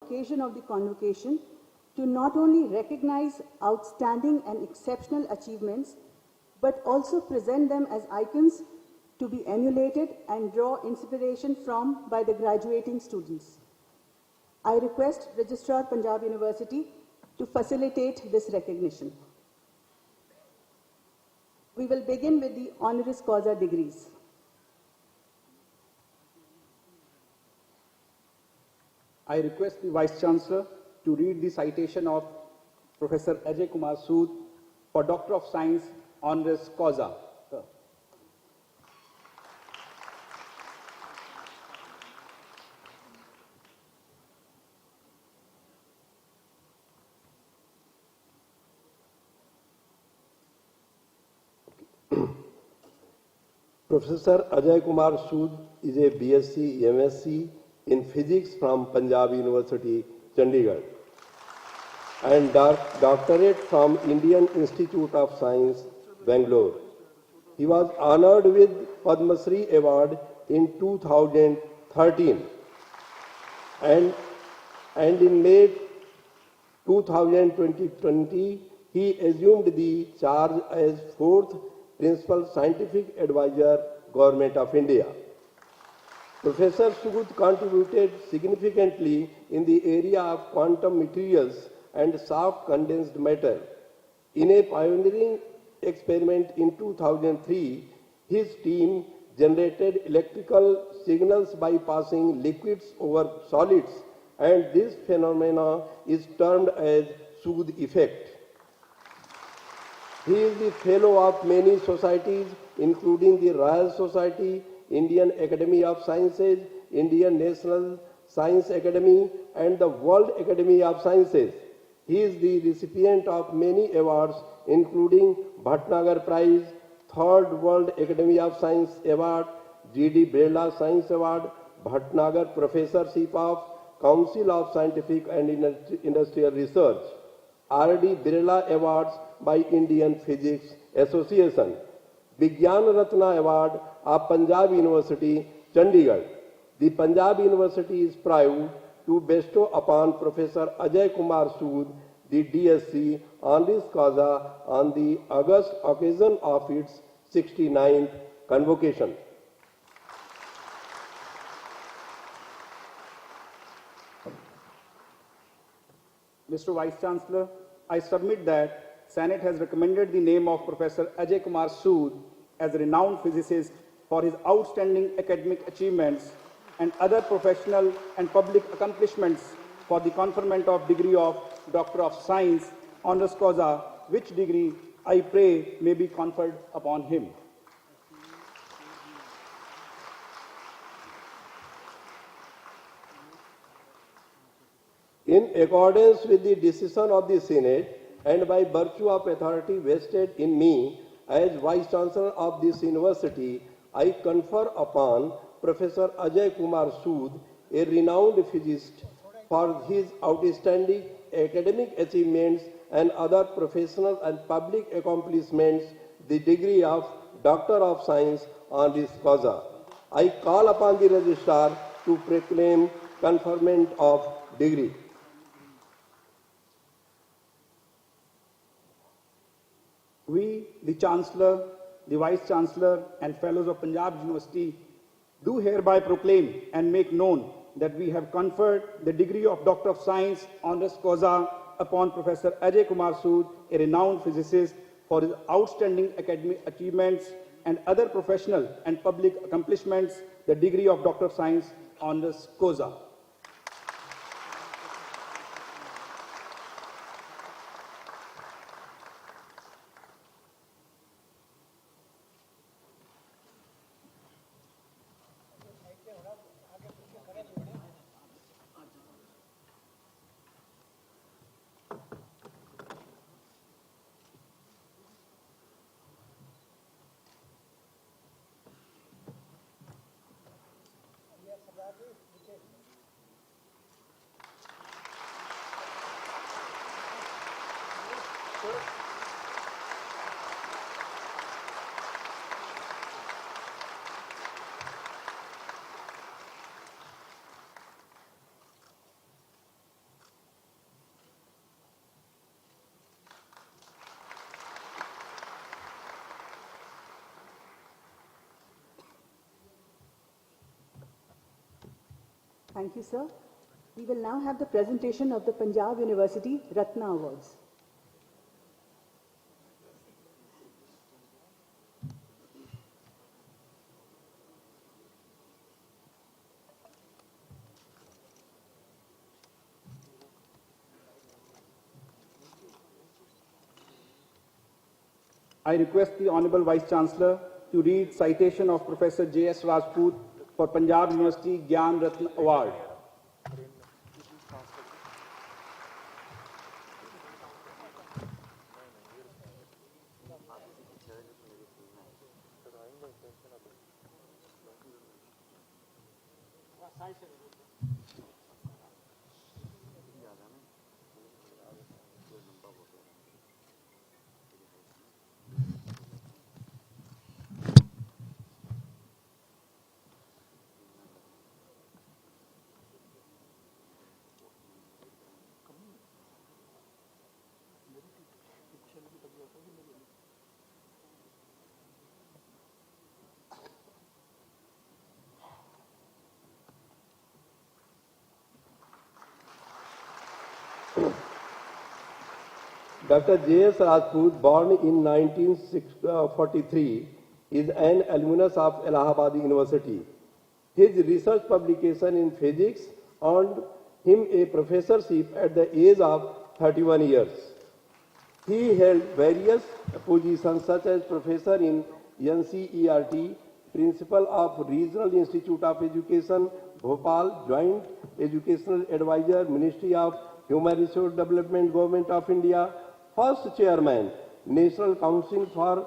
occasion of the convocation to not only recognize outstanding and exceptional achievements, but also present them as icons to be emulated and draw inspiration from by the graduating students. I request Registrar Punjab University to facilitate this recognition. We will begin with the honoris causa degrees. I request the Vice Chancellor to read the citation of Professor Ajay Kumar Sood for Doctor of Science honoris causa. Sir. Professor Ajay Kumar Sood is a BSc MSc in Physics from Punjab University, Chandigarh, and doctorate from Indian Institute of Science, Bangalore. He was honored with Padma Shri Award in 2013, and in late 2020, he assumed the charge as 4th Principal Scientific Advisor, Government of India. Professor Sood contributed significantly in the area of quantum materials and soft condensed matter. In a pioneering experiment in 2003, his team generated electrical signals by passing liquids over solids, and this phenomena is termed as Sood effect. He is the fellow of many societies, including the Royal Society, Indian Academy of Sciences, Indian National Science Academy, and the World Academy of Sciences. He is the recipient of many awards, including Bhatnagar Prize, 3rd World Academy of Science Award, G.D. Birla Science Award, Bhatnagar Professorship of Council of Scientific and Industrial Research, R.D. Birla Awards by Indian Physics Association, Vigyan Ratna Award of Punjab University, Chandigarh. The Punjab University is proud to bestow upon Professor Ajay Kumar Sood the DSc honoris causa on the august occasion of its 69th convocation. Mr. Vice Chancellor, I submit that Senate has recommended the name of Professor Ajay Kumar Sood as a renowned physicist for his outstanding academic achievements and other professional and public accomplishments for the conferment of degree of Doctor of Science honoris causa, which degree I pray may be conferred upon him. In accordance with the decision of the Senate and by virtue of authority vested in me as Vice Chancellor of this university, I confer upon Professor Ajay Kumar Sood, a renowned physicist, for his outstanding academic achievements and other professional and public accomplishments, the degree of Doctor of Science honoris causa. I call upon the Registrar to proclaim conferment of degree. We, the Chancellor, the Vice Chancellor and Fellows of Punjab University do hereby proclaim and make known that we have conferred the degree of Doctor of Science honoris causa upon Professor Ajay Kumar Sood, a renowned physicist, for his outstanding academic achievements and other professional and public accomplishments, the degree of Doctor of Science honoris causa. Thank you, sir. We will now have the presentation of the Punjab University Ratna Awards. I request the Honorable Vice Chancellor to read citation of Professor J.S. Rajput for Punjab University Gyan Ratna Award. Dr. J.S. Rajput, born in 1943, is an alumnus of Allahabad University. His research publication in physics earned him a professorship at the age of 31 years. He held various positions such as professor in NCERT, principal of Regional Institute of Education, Bhopal, Joint Educational Advisor, Ministry of Human Resource Development, Government of India, first chairman, National Council for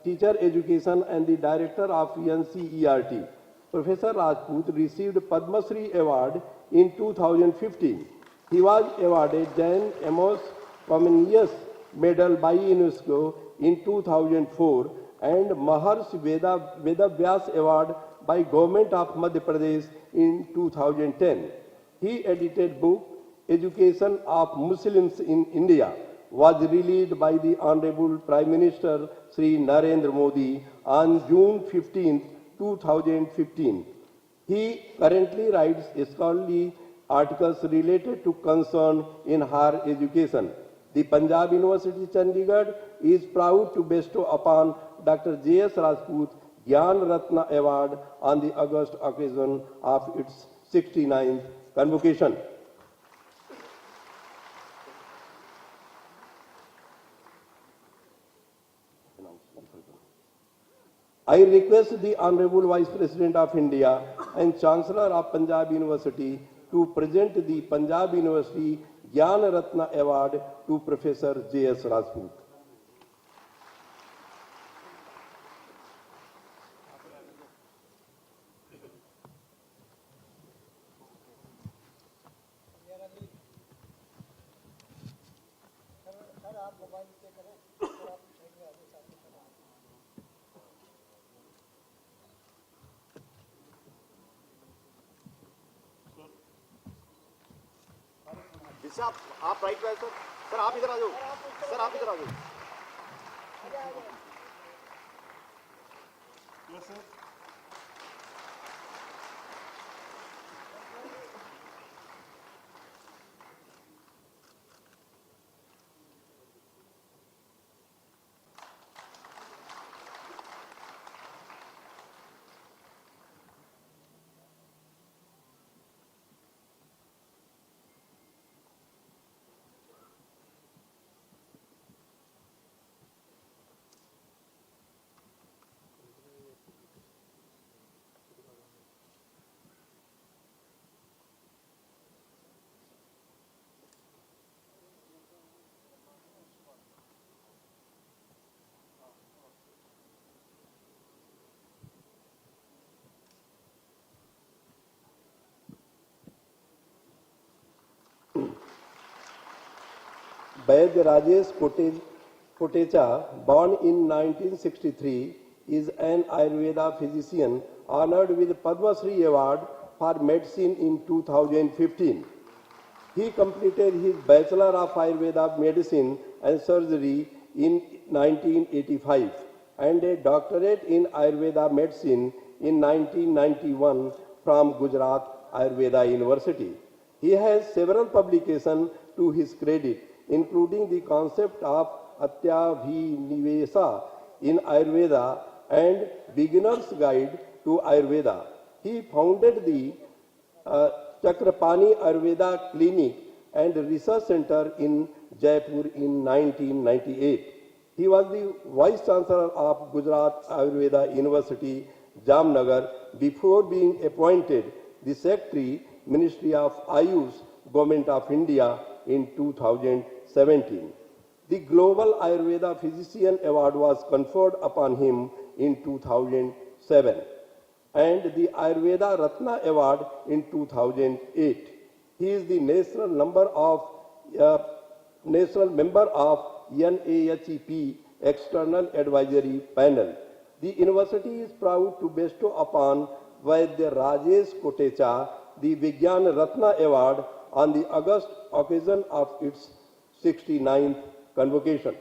Teacher Education, and the director of NCERT. Professor Rajput received Padma Shri Award in 2015. He was awarded Jan Amos Comenius Medal by UNESCO in 2004 and Maharshi Veda Vyas Award by Government of Madhya Pradesh in 2010. He edited book Education of Muslims in India, was released by the Honorable Prime Minister Sri Narendra Modi on June 15, 2015. He currently writes scholarly articles related to concern in higher education. The Punjab University Chandigarh is proud to bestow upon Dr. J.S. Rajput Gyan Ratna Award on the August occasion of its 69th convocation. I request the Honorable Vice President of India and Chancellor of Punjab University to present the Punjab University Gyan Ratna Award to Professor J.S. Rajput. आप right पे sir sir आप इधर आ जाओ sir आप इधर आ जाओ yes sir Vaid Rajesh Kotecha, born in 1963, is an Ayurveda physician honored with Padma Shri Award for Medicine in 2015. He completed his Bachelor of Ayurveda Medicine and Surgery in 1985 and a doctorate in Ayurveda Medicine in 1991 from Gujarat Ayurveda University. He has several publications to his credit, including the concept of Atyabhinivesa in Ayurveda and Beginner's Guide to Ayurveda. He founded the Chakrapani Ayurveda Clinic and Research Center in Jaipur in 1998. He was the Vice Chancellor of Gujarat Ayurveda University, Jamnagar, before being appointed the Secretary, Ministry of Ayush, Government of India in 2017. The Global Ayurveda Physician Award was conferred upon him in 2007 and the Ayurveda Ratna Award in 2008. He is the national member of NAHEP External Advisory Panel. The university is proud to bestow upon Vaidya Rajesh Kotecha the Vigyan Ratna Award on the August occasion of its 69th convocation.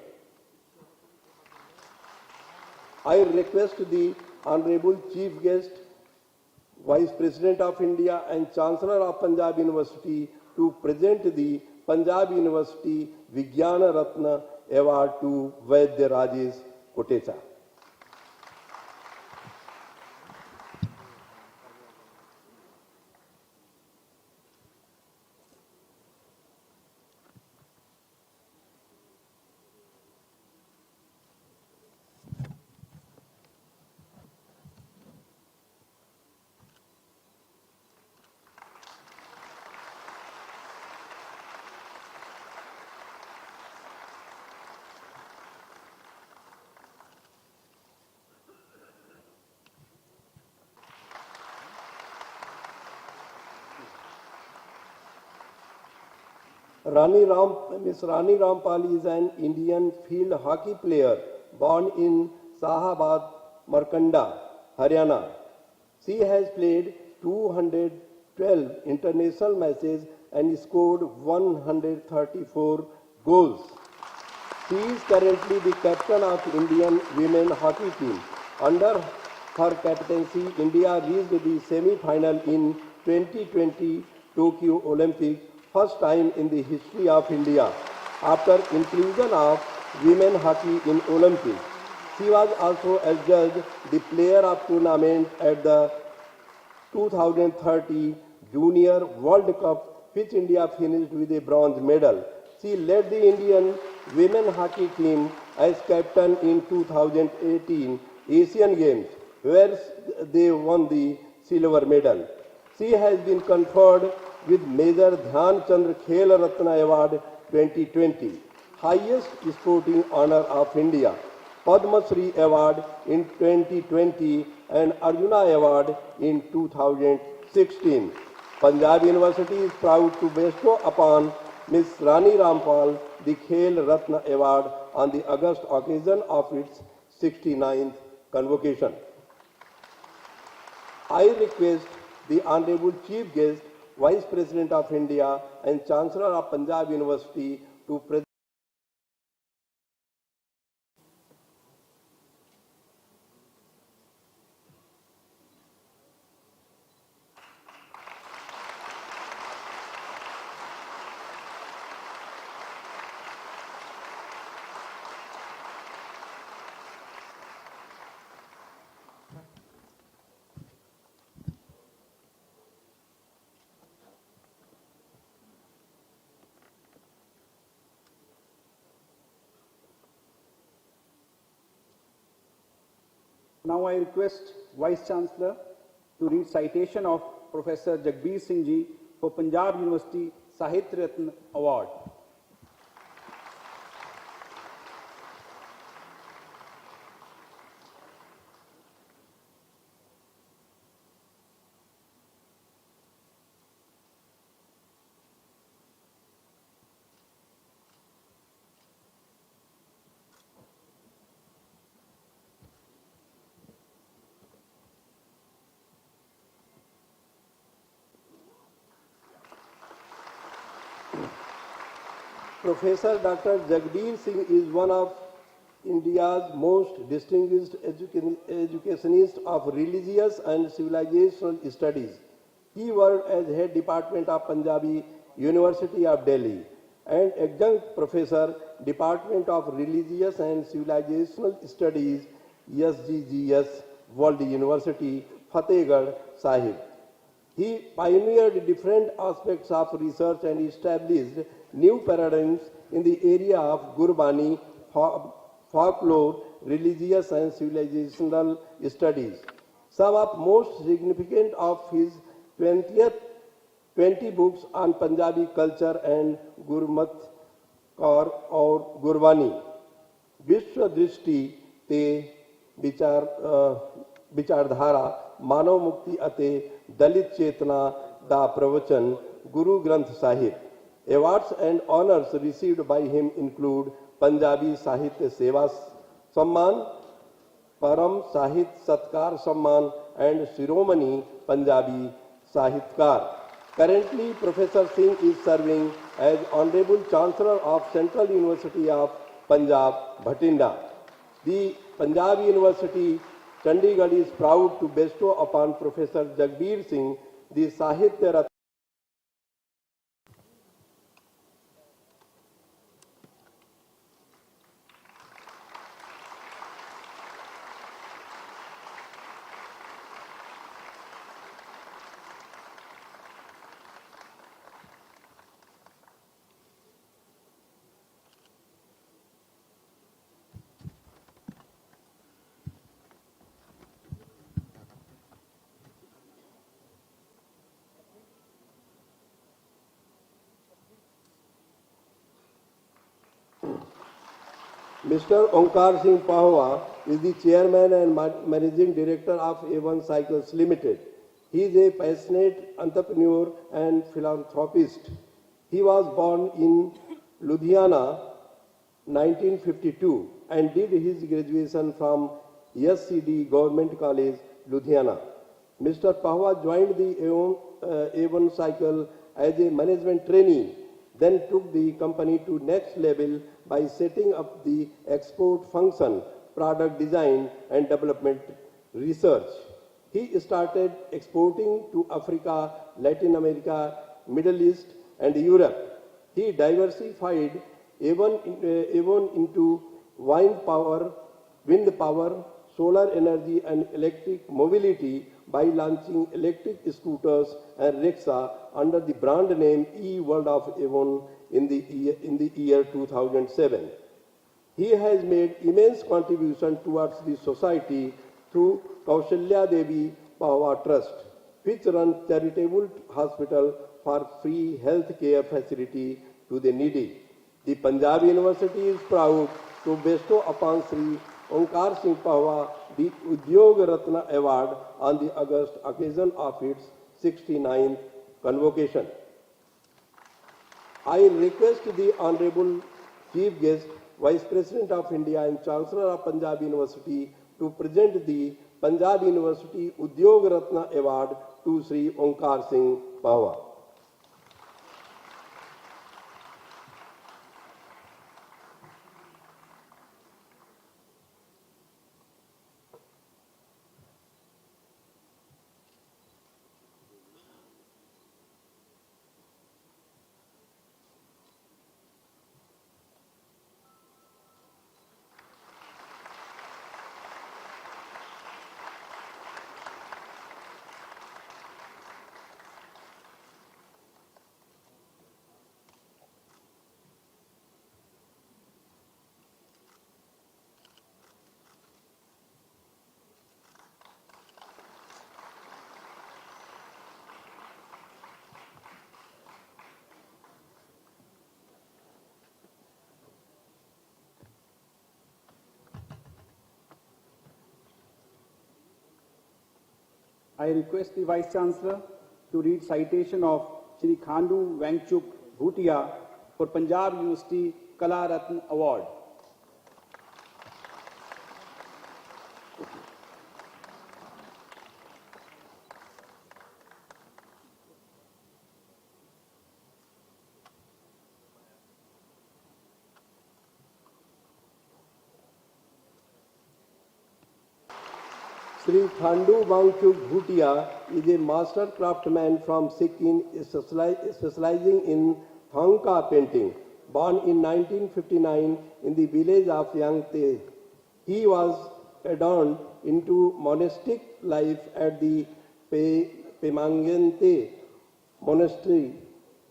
I request the Honorable Chief Guest, Vice President of India and Chancellor of Punjab University to present the Punjab University Vigyan Ratna Award to Vaidya Rajesh Kotecha. Miss Rani Rampal is an Indian field hockey player born in Sahabad, Markanda, Haryana. She has played 212 international matches and scored 134 goals. She is currently the captain of Indian women hockey team. Under her captaincy, India reached the semi-final in 2020 Tokyo Olympics, first time in the history of India after inclusion of women hockey in Olympics. She was also adjudged the player of tournament at the 2030 Junior World Cup, which India finished with a bronze medal. She led the Indian women hockey team as captain in 2018 Asian Games, where they won the silver medal. She has been conferred with Major Dhyan Chandra Khel Ratna Award 2020, highest sporting honor of India, Padma Shri Award in 2020 and Arjuna Award in 2016. Punjab University is proud to bestow upon Miss Rani Rampal the Khel Ratna Award on the August occasion of its 69th convocation. I request the Honorable Chief Guest, Vice President of India and Chancellor of Punjab University to present. Now I request Vice Chancellor to read citation of Professor Jagbir Singh Ji for Punjab University Sahitya Ratna Award. Professor Dr. Jagbir Singh is one of India's most distinguished educationists of religious and civilizational studies. He worked as head department of Punjabi University of Delhi and adjunct professor, Department of Religious and Civilizational Studies, SGGS, World University, Fatehgarh Sahib. He pioneered different aspects of research and established new paradigms in the area of Gurbani, folklore, religious and civilizational studies. Some of most significant of his 20 books on Punjabi culture and Gurmat Kaur or Gurbani, Vishwa Drishti te Vichardhara, Manav Mukti ate Dalit Chetna da Pravachan, Guru Granth Sahib. Awards and honors received by him include Punjabi Sahitya Seva Samman, Param Sahit Satkar Samman and Shiromani Punjabi Sahitkar. Currently, Professor Singh is serving as Honorable Chancellor of Central University of Punjab, Bhatinda. The Punjab University, Chandigarh is proud to bestow upon Professor Jagbir Singh the Sahitya Ratna. Mr. Onkar Singh Pahwa is the chairman and managing director of A1 Cycles Limited. He is a passionate entrepreneur and philanthropist. He was born in Ludhiana, 1952, and did his graduation from SCD Government College, Ludhiana. Mr. Pahwa joined the A1 Cycle as a management trainee, then took the company to next level by setting up the export function, product design and development research. He started exporting to Africa, Latin America, Middle East and Europe. He diversified even into wind power, solar energy and electric mobility by launching electric scooters and rickshaw under the brand name E-World of Avon in the year 2007. He has made immense contribution towards the society through Kaushalya Devi Pahwa Trust, which runs charitable hospital for free health care facility to the needy. The Punjab University is proud to bestow upon Sri Onkar Singh Pahwa the Udyog Ratna Award on the August occasion of its 69th convocation. I request the Honorable Chief Guest, Vice President of India and Chancellor of Punjab University to present the Punjab University Udyog Ratna Award to Sri Onkar Singh Pahwa. I request the Vice Chancellor to read citation of Shri Khandu Wangchuk Bhutia for Punjab University Kala Ratna Award. Sri Khandu Wangchuk Bhutia is a master craftsman from Sikkim specializing in Thangka painting. Born in 1959 in the village of Yangte, he was ordained into monastic life at the Pemangente monastery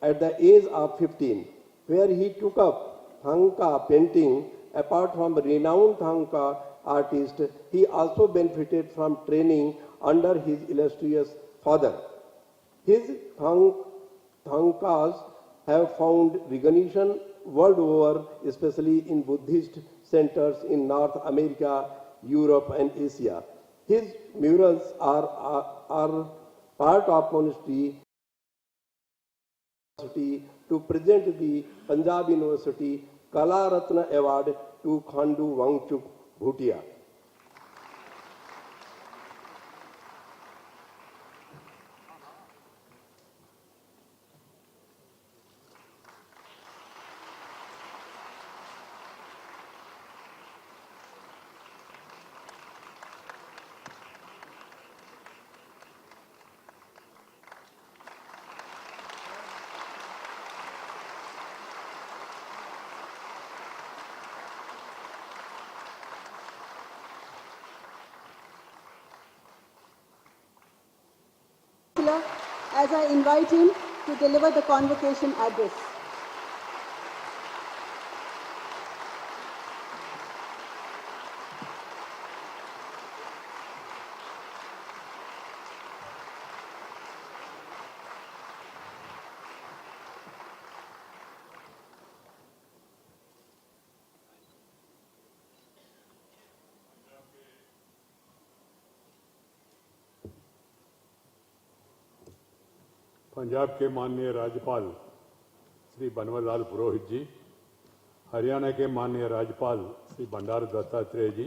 at the age of 15, where he took up Thangka painting. Apart from renowned Thangka artist, he also benefited from training under his illustrious father. His Thangkas have found recognition world over, especially in Buddhist centers in North America, Europe, and Asia. His murals are part of monastery to present the Punjab University Kala Ratna Award to Khandu Wangchuk Bhutia. As I invite him to deliver the convocation address. Punjab के माननीय राज्यपाल श्री बनवारीलाल पुरोहित जी, हरियाणा के माननीय राज्यपाल श्री बंडारू दत्तात्रेय जी,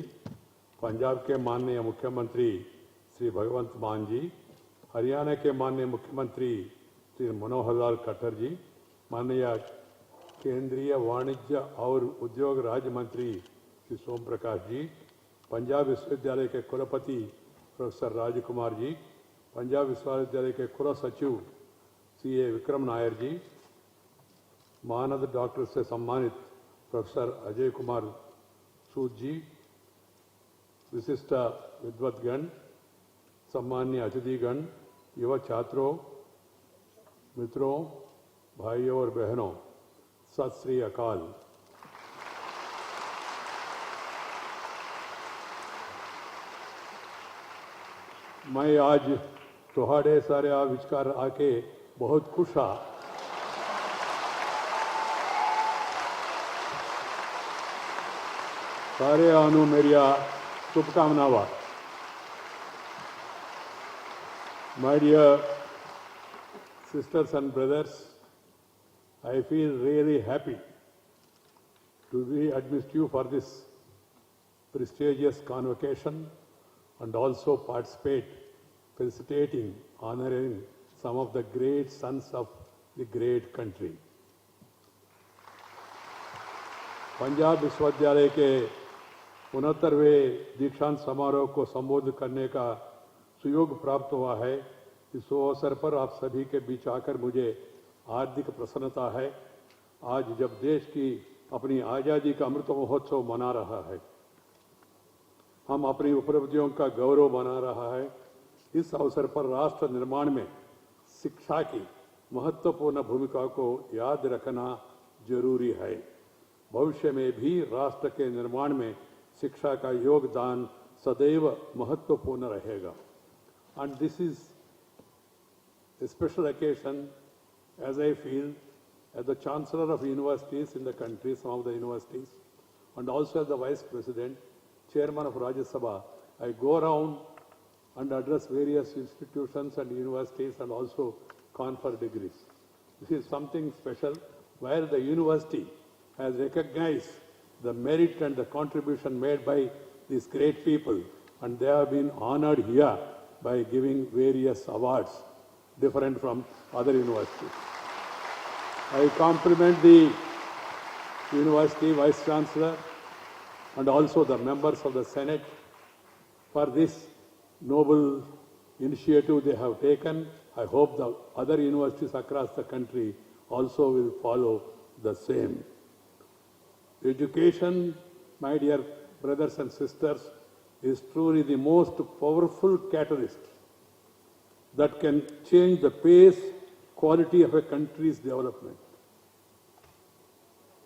पंजाब के माननीय मुख्यमंत्री श्री भगवंत मान जी, हरियाणा के माननीय मुख्यमंत्री श्री मनोहर लाल खट्टर जी, माननीय केंद्रीय वाणिज्य और उद्योग राज्य मंत्री श्री सोम प्रकाश जी, पंजाब विश्वविद्यालय के कुलपति प्रोफेसर राजकुमार जी, पंजाब विश्वविद्यालय के कुल सचिव CA विक्रम नायर जी, मानद डॉक्टर से सम्मानित प्रोफेसर अजय कुमार सूद जी, विशिष्ट विद्वद्गण, सम्मान्य अतिथिगण, युवा छात्रों, मित्रों, भाइयों और बहनों, सत श्री अकाल। मैं आज तुहाड़े सारे आ विचकार आके बहुत खुश हाँ। सारे आनु मेरिया शुभकामनावा। My dear sisters and brothers, I feel really happy to be amidst you for this prestigious convocation and also participate, felicitating, honoring some of the great sons of the great country. Punjab विश्वविद्यालय के 69वें दीक्षांत समारोह को संबोधित करने का सुयोग प्राप्त हुआ है। इस अवसर पर आप सभी के बीच आकर मुझे हार्दिक प्रसन्नता है। आज जब देश की अपनी आज़ादी का अमृत महोत्सव मना रहा है, हम अपनी उपलब्धियों का गौरव मना रहा है। इस अवसर पर राष्ट्र निर्माण में शिक्षा की महत्वपूर्ण भूमिका को याद रखना जरूरी है। भविष्य में भी राष्ट्र के निर्माण में शिक्षा का योगदान सदैव महत्वपूर्ण रहेगा। And this is a special occasion, as I feel, as the Chancellor of universities in the country, some of the universities, and also as the Vice President, Chairman of Rajya Sabha, I go around and address various institutions and universities and also confer degrees. This is something special where the university has recognized the merit and the contribution made by these great people, and they have been honored here by giving various awards different from other universities. I compliment the University Vice Chancellor and also the members of the Senate for this noble initiative they have taken. I hope the other universities across the country also will follow the same. Education, my dear brothers and sisters, is truly the most powerful catalyst that can change the pace, quality of a country's development.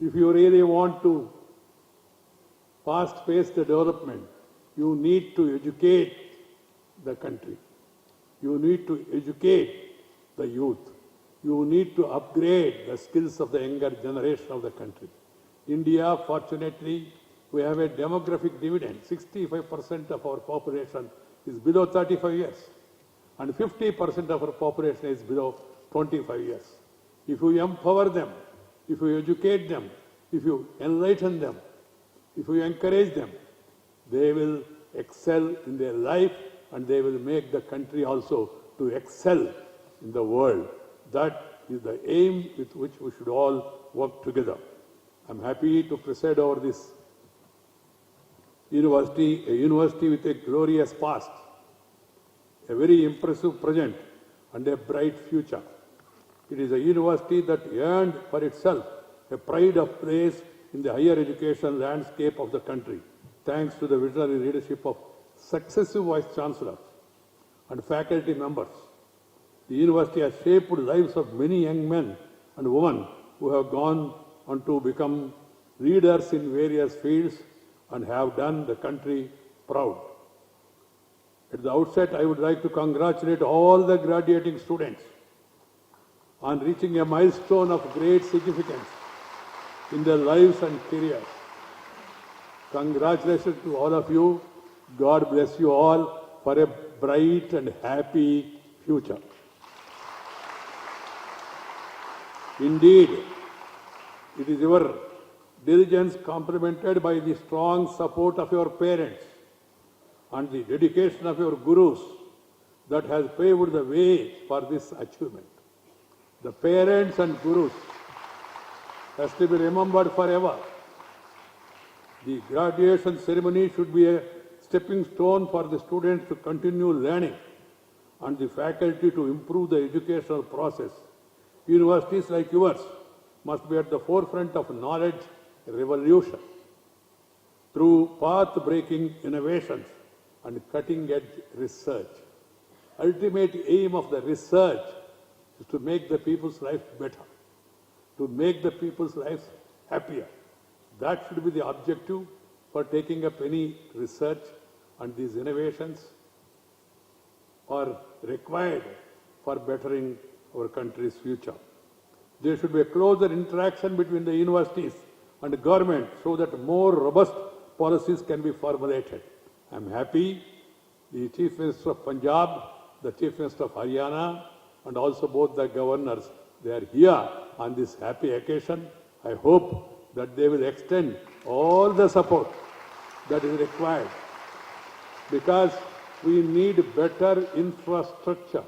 If you really want to fast-paced development, you need to educate the country. You need to educate the youth. You need to upgrade the skills of the younger generation of the country. India, fortunately, we have a demographic dividend. 65% of our population is below 35 years, and 50% of our population is below 25 years. If you empower them, if you educate them, if you enlighten them, if you encourage them, they will excel in their life and they will make the country also to excel in the world. That is the aim with which we should all work together. I'm happy to preside over this university, a university with a glorious past, a very impressive present, and a bright future. It is a university that earned for itself a pride of place in the higher education landscape of the country, thanks to the visionary leadership of successive vice-chancellors and faculty members. The university has shaped the lives of many young men and women who have gone on to become leaders in various fields and have done the country proud. At the outset, I would like to congratulate all the graduating students on reaching a milestone of great significance in their lives and careers. Congratulations to all of you. God bless you all for a bright and happy future. Indeed, it is your diligence complemented by the strong support of your parents and the dedication of your gurus that has paved the way for this achievement. The parents and gurus has to be remembered forever. The graduation ceremony should be a stepping stone for the students to continue learning and the faculty to improve the educational process. Universities like yours must be at the forefront of knowledge revolution through path-breaking innovations and cutting-edge research. Ultimate aim of the research is to make the people's lives better, to make the people's lives happier. That should be the objective for taking up any research, and these innovations are required for bettering our country's future. There should be a closer interaction between the universities and the government so that more robust policies can be formulated. I am happy the Chief Minister of Punjab, the Chief Minister of Haryana, and also both the governors, they are here on this happy occasion. I hope that they will extend all the support that is required, because we need better infrastructure.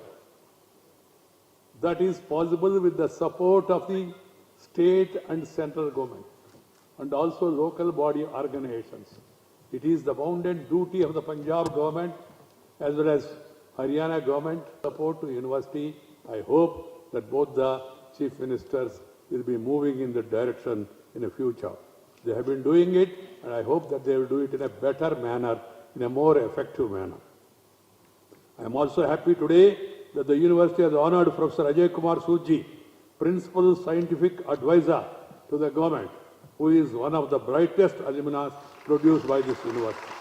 That is possible with the support of the state and central government and also local body organizations. It is the bounden duty of the Punjab government as well as Haryana government support to university. I hope that both the chief ministers will be moving in that direction in the future. They have been doing it, and I hope that they will do it in a better manner, in a more effective manner. I am also happy today that the university has honored Professor Ajay Kumar Suji, Principal Scientific Advisor to the government, who is one of the brightest alumni produced by this university.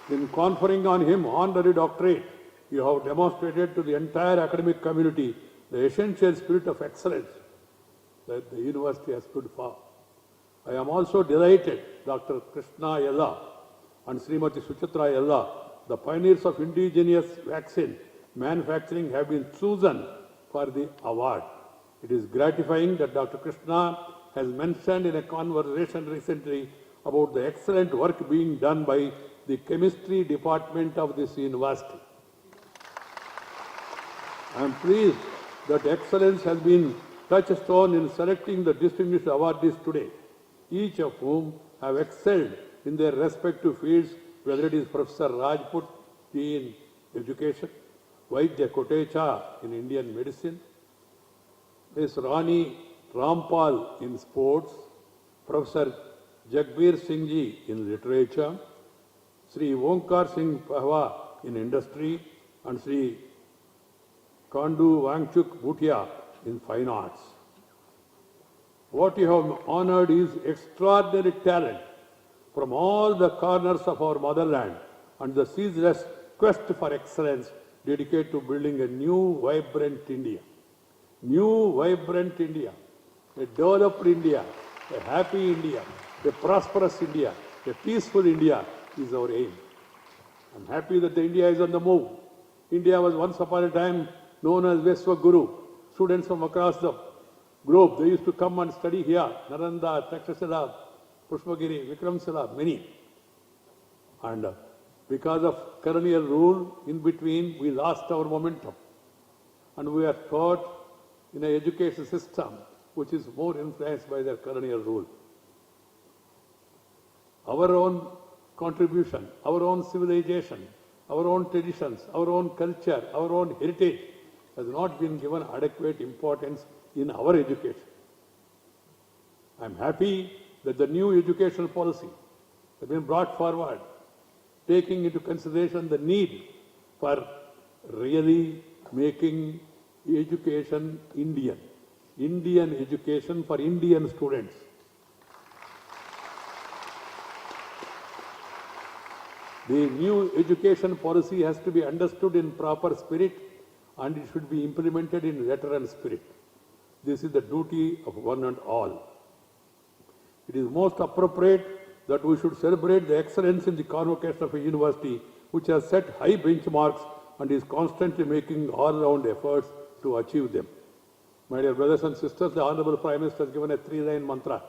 In conferring on him honorary doctorate, you have demonstrated to the entire academic community the essential spirit of excellence that the university has stood for. I am also delighted Dr. Krishna Yella and Srimati Suchitra Yella, the pioneers of indigenous vaccine manufacturing, have been chosen for the award. It is gratifying that Dr. Krishna has mentioned in a conversation recently about the excellent work being done by the chemistry department of this university. I am pleased that excellence has been touchstone in selecting the distinguished awardees today, each of whom have excelled in their respective fields whether it is Professor Rajput in education, Vaidya Kotecha in Indian medicine, Ms. Rani Rampal in sports, Professor Jagbir Singh Ji in literature, Sri Onkar Singh Pahwa in industry, and Sri Kandu Wangchuk Bhutia in fine arts. What you have honored is extraordinary talent from all the corners of our motherland and the ceaseless quest for excellence dedicated to building a new, vibrant India. New, vibrant India, a developed India, a happy India, a prosperous India, a peaceful India is our aim. I'm happy that the India is on the move. India was once upon a time known as Vishwaguru. Students from across the globe, they used to come and study here. Naranda, Takshashila, Pushpagiri, Vikramshila, many. And because of colonial rule, in between, we lost our momentum. And we are taught in an education system which is more influenced by their colonial rule. Our own contribution, our own civilization, our own traditions, our own culture, our own heritage has not been given adequate importance in our education. I am happy that the new educational policy has been brought forward, taking into consideration the need for really making education Indian. Indian education for Indian students. The new education policy has to be understood in proper spirit and it should be implemented in letter and spirit. This is the duty of one and all. It is most appropriate that we should celebrate the excellence in the convocation of a university which has set high benchmarks and is constantly making all-round efforts to achieve them. My dear brothers and sisters, the Honorable Prime Minister has given a three-line mantra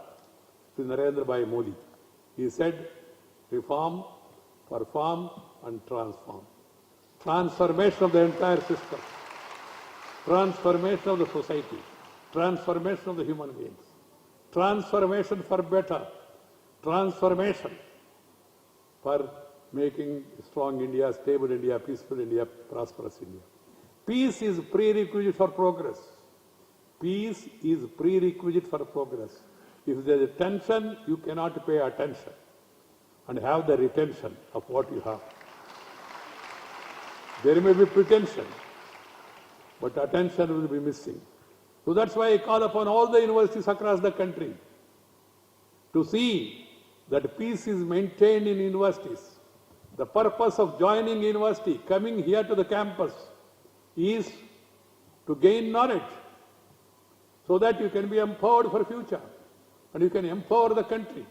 to Narendra Bhai Modi. He said, reform, perform and transform. Transformation of the entire system. Transformation of the society. Transformation of the human beings. Transformation for better. Transformation for making strong India, stable India, peaceful India, prosperous India. Peace is prerequisite for progress. Peace is prerequisite for progress. If there is tension, you cannot pay attention and have the retention of what you have. There may be pretension, but attention will be missing. So that's why I call upon all the universities across the country to see that peace is maintained in universities. The purpose of joining university, coming here to the campus, is to gain knowledge so that you can be empowered for future and you can empower the country.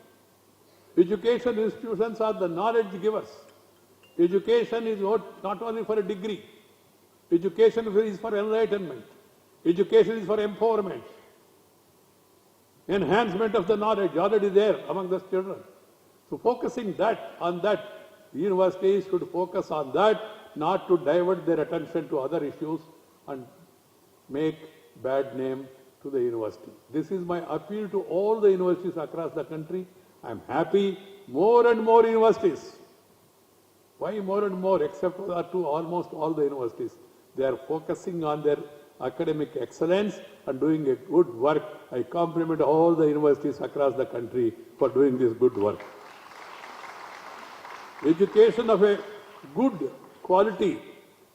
Education institutions are the knowledge givers. Education is not only for a degree. Education is for enlightenment. Education is for empowerment. Enhancement of the knowledge already there among the children. So focusing on that, universities should focus on that, not to divert their attention to other issues and make bad name to the university. This is my appeal to all the universities across the country. I am happy more and more universities. Why more and more? Except to almost all the universities. They are focusing on their academic excellence and doing a good work. I compliment all the universities across the country for doing this good work. Education of a good quality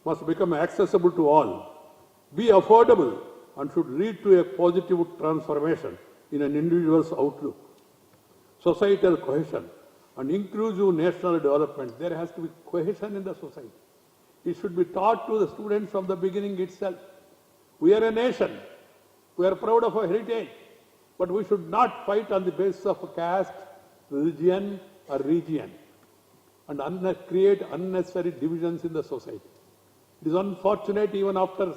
must become accessible to all, be affordable, and should lead to a positive transformation in an individual's outlook. Societal cohesion and inclusive national development. There has to be cohesion in the society. It should be taught to the students from the beginning itself. We are a nation. We are proud of our heritage. But we should not fight on the basis of caste, religion, or region and create unnecessary divisions in the society. It is unfortunate even after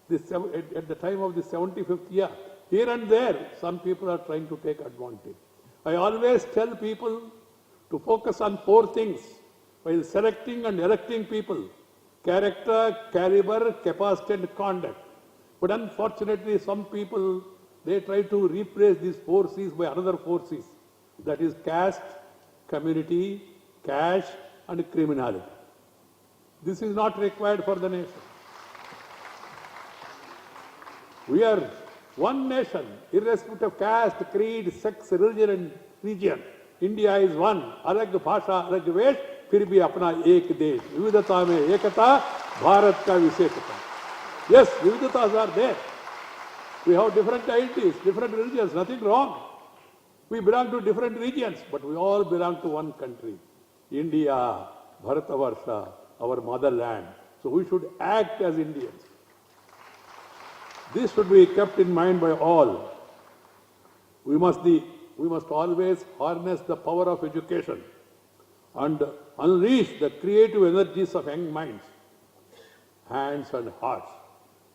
this, at the time of the 75th year, here and there, some people are trying to take advantage. I always tell people to focus on 4 things while selecting and electing people: character, caliber, capacity, and conduct. But unfortunately, some people, they try to replace these 4 C's by another 4 C's. That is caste, community, cash, and criminality. This is not required for the nation. We are one nation, irrespective of caste, creed, sex, religion and region. India is one. अलग भाषा, अलग वेश, फिर भी अपना एक देश. विविधता में एकता, भारत का विशेषता. Yes, vividitas are there. We have different identities, different religions, nothing wrong. We belong to different regions, but we all belong to one country. India, Bharatavarsha, our motherland. So we should act as Indians. This should be kept in mind by all. We must always harness the power of education and unleash the creative energies of young minds, hands and hearts.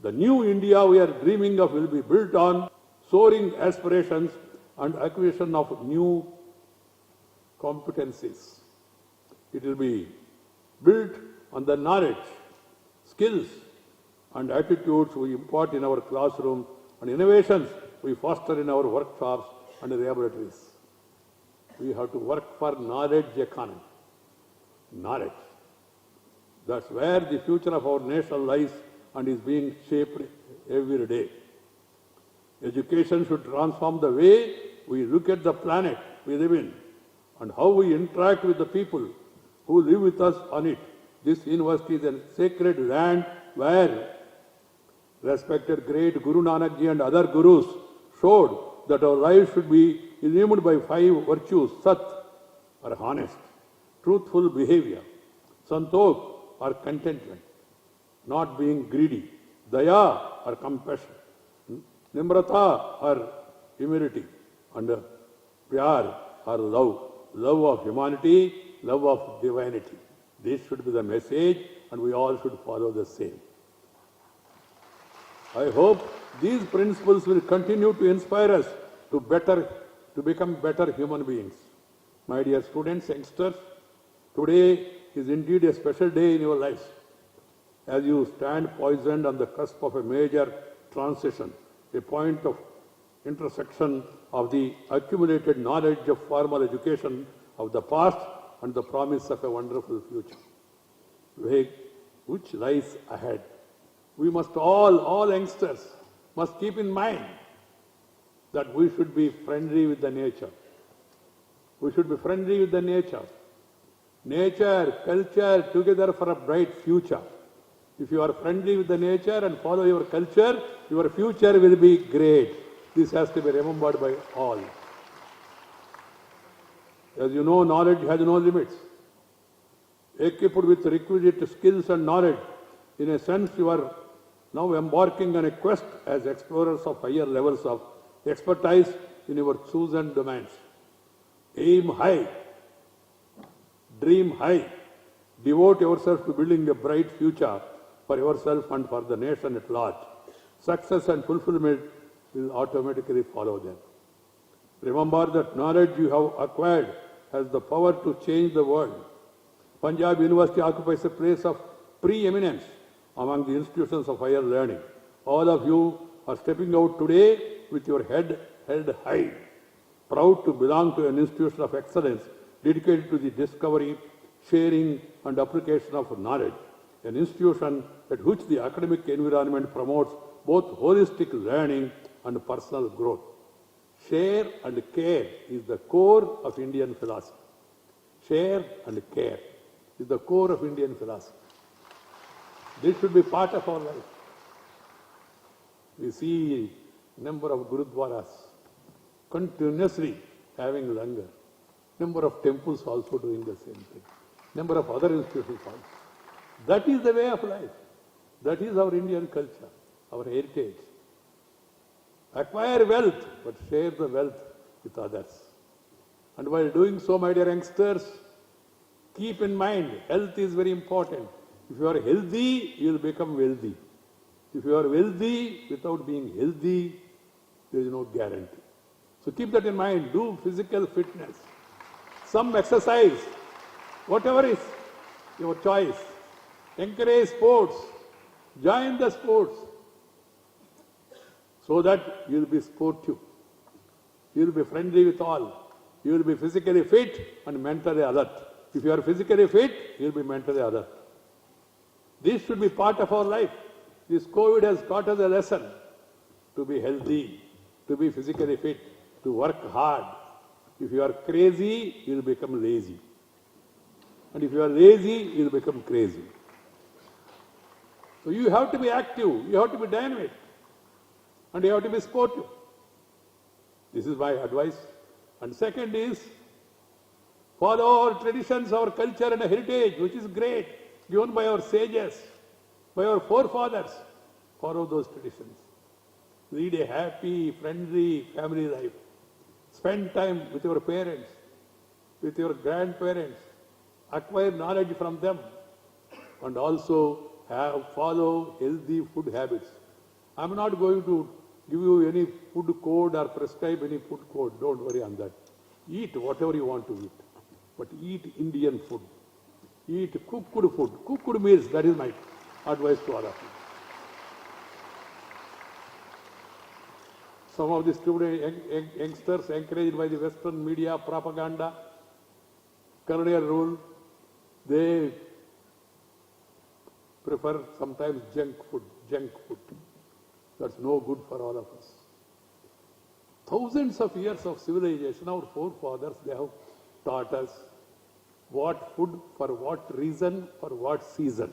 The new India we are dreaming of will be built on soaring aspirations and acquisition of new competencies. It will be built on the knowledge, skills and attitudes we impart in our classroom and innovations we foster in our workshops and laboratories. We have to work for knowledge economy. Knowledge. That's where the future of our nation lies and is being shaped every day. Education should transform the way we look at the planet we live in and how we interact with the people who live with us on it. This university is a sacred land where respected great Guru Nanak Ji and other gurus showed that our lives should be illumined by 5 virtues: Sat, or honest; truthful behavior; Santokh, or contentment; not being greedy; Daya, or compassion; Nimrata, or humility; and Pyar, or love. Love of humanity, love of divinity. This should be the message and we all should follow the same. I hope these principles will continue to inspire us to become better human beings. My dear students, youngsters, today is indeed a special day in your lives as you stand poised on the cusp of a major transition, a point of intersection of the accumulated knowledge of formal education of the past and the promise of a wonderful future, which lies ahead. We must all youngsters, must keep in mind that we should be friendly with the nature. We should be friendly with the nature. Nature, culture, together for a bright future. If you are friendly with the nature and follow your culture, your future will be great. This has to be remembered by all. As you know, knowledge has no limits. Equipped with requisite skills and knowledge, in a sense you are now embarking on a quest as explorers of higher levels of expertise in your chosen domains. Aim high, dream high, devote yourself to building a bright future for yourself and for the nation at large. Success and fulfillment will automatically follow them. Remember that knowledge you have acquired has the power to change the world. Punjab University occupies a place of preeminence among the institutions of higher learning. All of you are stepping out today with your head held high, proud to belong to an institution of excellence dedicated to the discovery, sharing and application of knowledge, an institution at which the academic environment promotes both holistic learning and personal growth. Share and care is the core of Indian philosophy. Share and care is the core of Indian philosophy. This should be part of our life. We see number of gurudwaras continuously having langar. Number of temples also doing the same thing. Number of other institutions also. That is the way of life. That is our Indian culture, our heritage. Acquire wealth, but share the wealth with others. And while doing so, my dear youngsters, keep in mind, health is very important. If you are healthy, you will become wealthy. If you are wealthy without being healthy, there is no guarantee. So keep that in mind. Do physical fitness. Some exercise, whatever is your choice. Encourage sports. Join the sports. So that you will be sportive. You will be friendly with all. You will be physically fit and mentally alert. If you are physically fit, you will be mentally alert. This should be part of our life. This COVID has taught us a lesson to be healthy, to be physically fit, to work hard. If you are crazy, you will become lazy. And if you are lazy, you will become crazy. So you have to be active, you have to be dynamic, and you have to be sportive. This is my advice. And second is, follow our traditions, our culture and heritage, which is great, given by our sages, by our forefathers. Follow those traditions. Lead a happy, friendly family life. Spend time with your parents, with your grandparents. Acquire knowledge from them. And also follow healthy food habits. I'm not going to give you any food code or prescribe any food code. Don't worry on that. Eat whatever you want to eat. But eat Indian food. Eat cooked food. Cooked meals, that is my advice to all of you. Some of the student youngsters encouraged by the Western media propaganda, colonial rule, they prefer sometimes junk food. That's no good for all of us. Thousands of years of civilization, our forefathers, they have taught us what food, for what reason, for what season.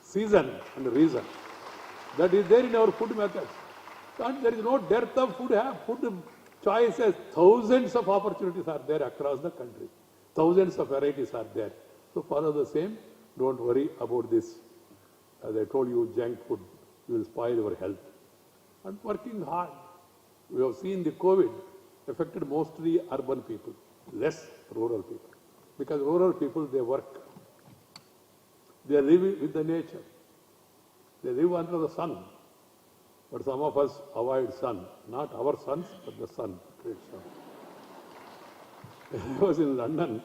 Season and reason. That is there in our food methods. And there is no dearth of food choices. Thousands of opportunities are there across the country. Thousands of varieties are there. So follow the same. Don't worry about this. As I told you, junk food will spoil your health. And working hard. We have seen the COVID affected mostly urban people, less rural people. Because rural people, they work. They live with the nature. They live under the sun. But some of us avoid sun. Not our sons, but the sun. Great sun. I was in London,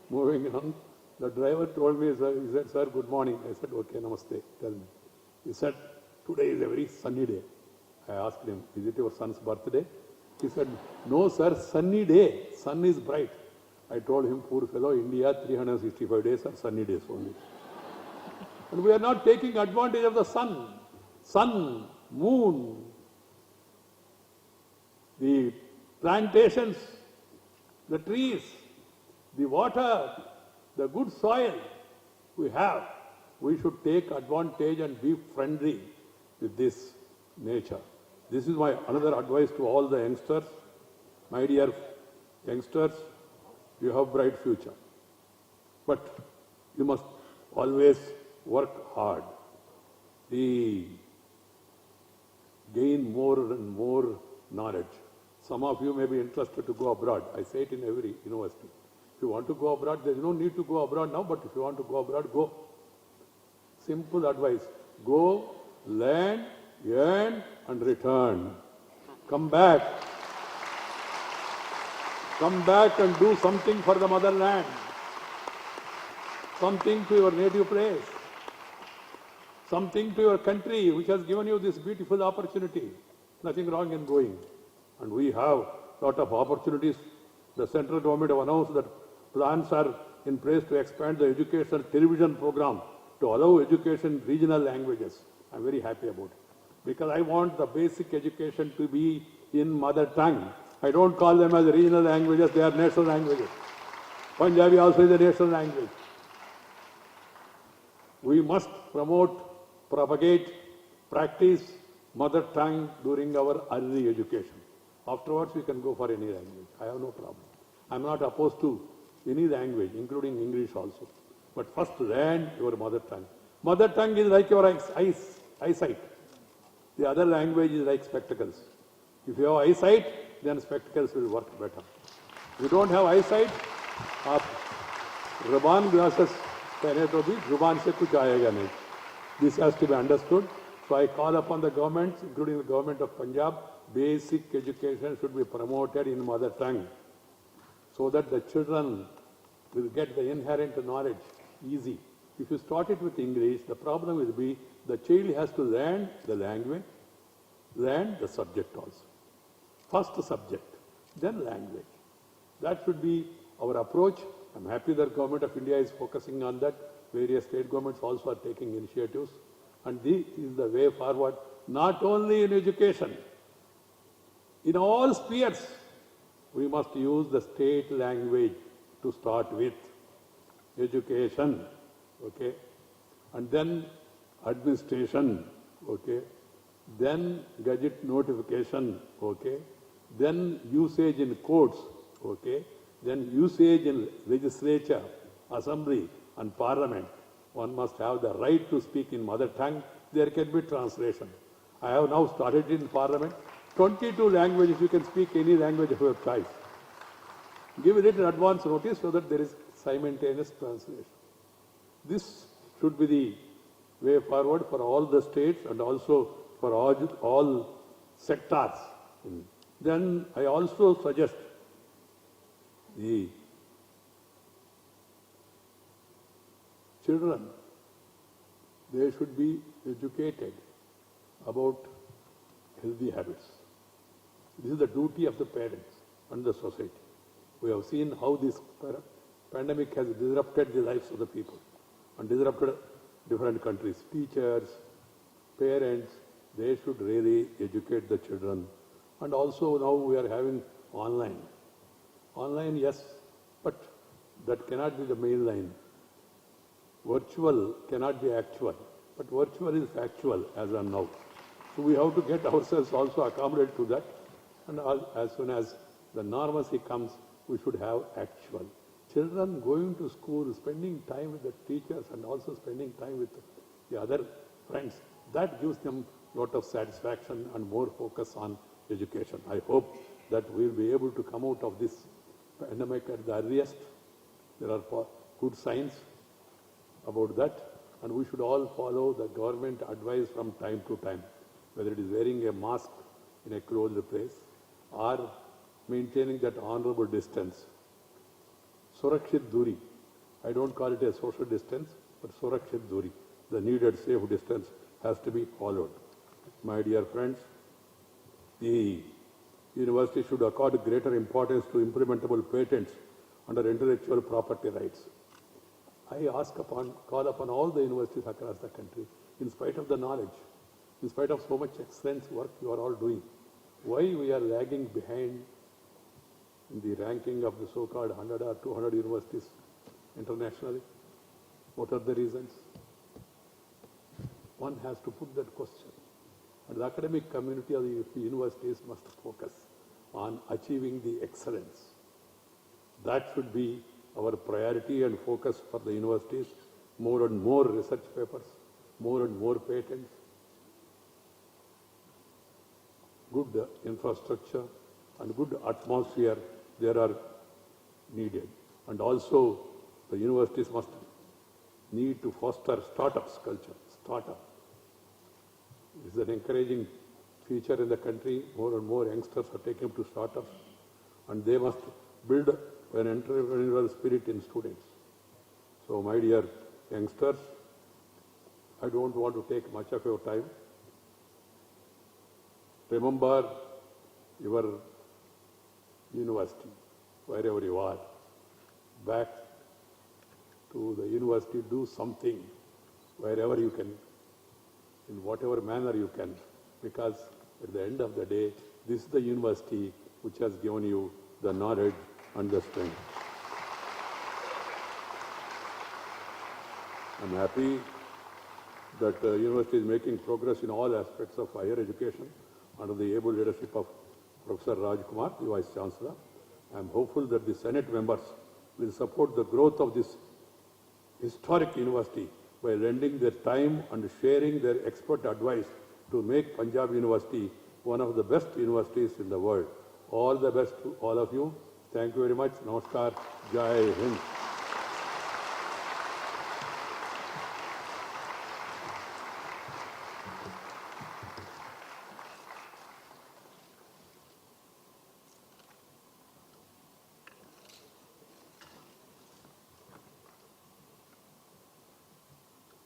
moving on. The driver told me, he said, sir, good morning. I said, okay, namaste, tell me. He said, today is a very sunny day. I asked him, is it your son's birthday? He said, no, sir, sunny day. Sun is bright. I told him, poor fellow, India, 365 days are sunny days only. And we are not taking advantage of the sun. Sun, moon, the plantations, the trees, the water, the good soil we have. We should take advantage and be friendly with this nature. This is my another advice to all the youngsters. My dear youngsters, you have bright future. But you must always work hard. Gain more and more knowledge. Some of you may be interested to go abroad. I say it in every university. If you want to go abroad, there is no need to go abroad now, but if you want to go abroad, go. Simple advice. Go, learn, earn, and return. Come back. Come back and do something for the motherland. Something to your native place. Something to your country which has given you this beautiful opportunity. Nothing wrong in going. And we have a lot of opportunities. The central government have announced that plans are in place to expand the educational television program to allow education in regional languages. I'm very happy about it. Because I want the basic education to be in mother tongue. I don't call them as regional languages, they are national languages. Punjabi also is a national language. We must promote, propagate, practice mother tongue during our early education. Afterwards, we can go for any language. I have no problem. I'm not opposed to any language, including English also. But first learn your mother tongue. Mother tongue is like your eyesight. The other language is like spectacles. If you have eyesight, then spectacles will work better. If you don't have eyesight, आप Raban glasses पहने तो भी जुबान से कुछ आएगा नहीं. This has to be understood. So I call upon the government, including the government of Punjab, basic education should be promoted in mother tongue so that the children will get the inherent knowledge easy. If you start it with English, the problem will be the child has to learn the language, learn the subject also. First subject, then language. That should be our approach. I'm happy that Government of India is focusing on that. Various state governments also are taking initiatives. And this is the way forward, not only in education, in all spheres. We must use the state language to start with. Education, okay, and then administration, okay, then gadget notification, okay, then usage in courts, okay, then usage in legislature, assembly and parliament. One must have the right to speak in mother tongue. There can be translation. I have now started in parliament. 22 languages, you can speak any language of your choice. Give it an advance notice so that there is simultaneous translation. This should be the way forward for all the states and also for all sectors. Then I also suggest the children, they should be educated about healthy habits. This is the duty of the parents and the society. We have seen how this pandemic has disrupted the lives of the people and disrupted different countries. Teachers, parents, they should really educate the children. And also now we are having online. Online, yes, but that cannot be the main line. Virtual cannot be actual, but virtual is factual as of now. So we have to get ourselves also accommodated to that. And as soon as the normalcy comes, we should have actual. Children going to school, spending time with the teachers and also spending time with the other friends, that gives them a lot of satisfaction and more focus on education. I hope that we will be able to come out of this pandemic at the earliest. There are good signs about that, and we should all follow the government advice from time to time, whether it is wearing a mask in a closed place or maintaining that honorable distance. Surakshit Duri. I don't call it a social distance, but Surakshit Duri. The needed safe distance has to be followed. My dear friends, the university should accord greater importance to implementable patents under intellectual property rights. I call upon all the universities across the country, in spite of the knowledge, in spite of so much excellent work you are all doing, why we are lagging behind in the ranking of the so-called 100 or 200 universities internationally? What are the reasons? One has to put that question. And the academic community of the universities must focus on achieving the excellence. That should be our priority and focus for the universities. More and more research papers, more and more patents, good infrastructure and good atmosphere there are needed. And also the universities must need to foster startups culture. Startup is an encouraging feature in the country. More and more youngsters are taken to startups, and they must build an entrepreneurial spirit in students. So my dear youngsters, I don't want to take much of your time. Remember your university, wherever you are. Back to the university, do something wherever you can, in whatever manner you can, because at the end of the day, this is the university which has given you the knowledge and the strength. I'm happy that the university is making progress in all aspects of higher education under the able leadership of Professor Raj Kumar, the Vice Chancellor. I'm hopeful that the Senate members will support the growth of this historic university by lending their time and sharing their expert advice to make Punjab University one of the best universities in the world. All the best to all of you. Thank you very much. Namaskar. Jai Hind.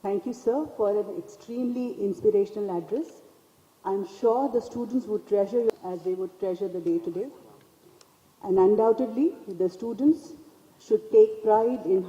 Thank you, sir, for an extremely inspirational address. I'm sure the students would treasure you as they would treasure the day today. And undoubtedly, the students should take pride in